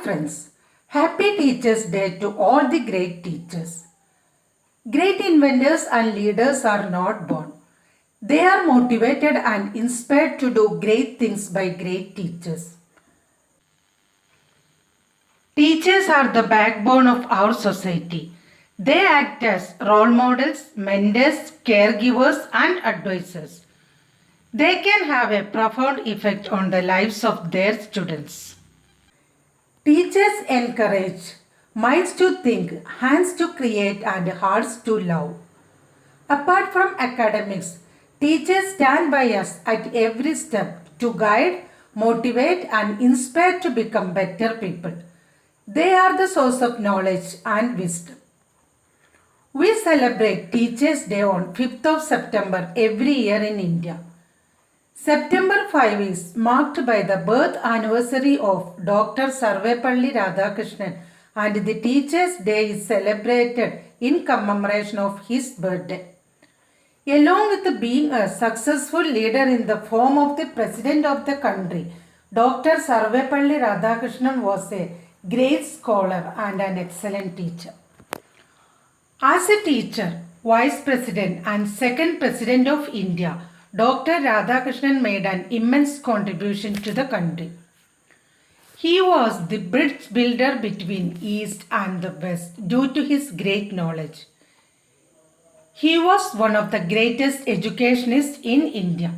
friends, happy Teachers' Day to all the great teachers. Great inventors and leaders are not born. They are motivated and inspired to do great things by great teachers. Teachers are the backbone of our society. They act as role models, mentors, caregivers, and advisors. They can have a profound effect on the lives of their students. Teachers encourage minds to think, hands to create, and hearts to love. Apart from academics, teachers stand by us at every step to guide, motivate, and inspire to become better people. They are the source of knowledge and wisdom. We celebrate Teachers' Day on 5th of September every year in India. September 5 is marked by the birth anniversary of Dr. Sarvepalli Radhakrishnan, and the Teachers' Day is celebrated in commemoration of his birthday. Along with being a successful leader in the form of the President of the country, Dr. Sarvepalli Radhakrishnan was a great scholar and an excellent teacher. As a teacher, Vice President and Second President of India, Dr. Radhakrishnan made an immense contribution to the country. He was the bridge builder between East and the West due to his great knowledge. He was one of the greatest educationists in India.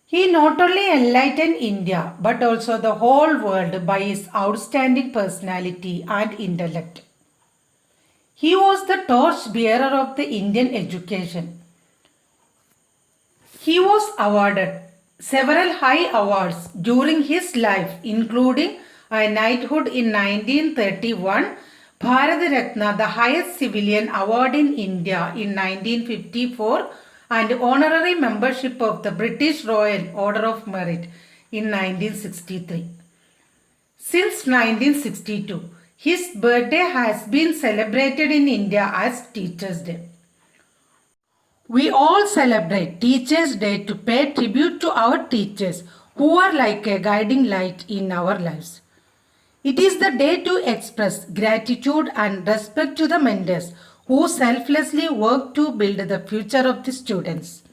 He not only enlightened India but also the whole world by his outstanding personality and intellect. He was the torch bearer of the Indian education. He was awarded several high awards during his life, including a knighthood in 1931, Bharat Ratna, the highest civilian award in India in 1954, and honorary membership of the British Royal Order of Merit in 1963. Since 1962, his birthday has been celebrated in India as Teachers' Day. We all celebrate Teachers' Day to pay tribute to our teachers who are like a guiding light in our lives. It is the day to express gratitude and respect to the mentors who selflessly work to build the future of the students.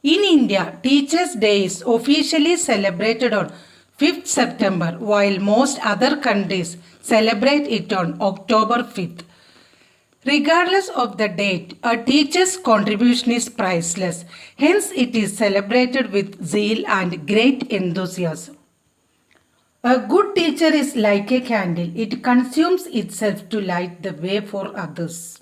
In India, Teachers' Day is officially celebrated on 5th September, while most other countries celebrate it on October 5th. Regardless of the date, a teacher's contribution is priceless. Hence, it is celebrated with zeal and great enthusiasm. A good teacher is like a candle. It consumes itself to light the way for others.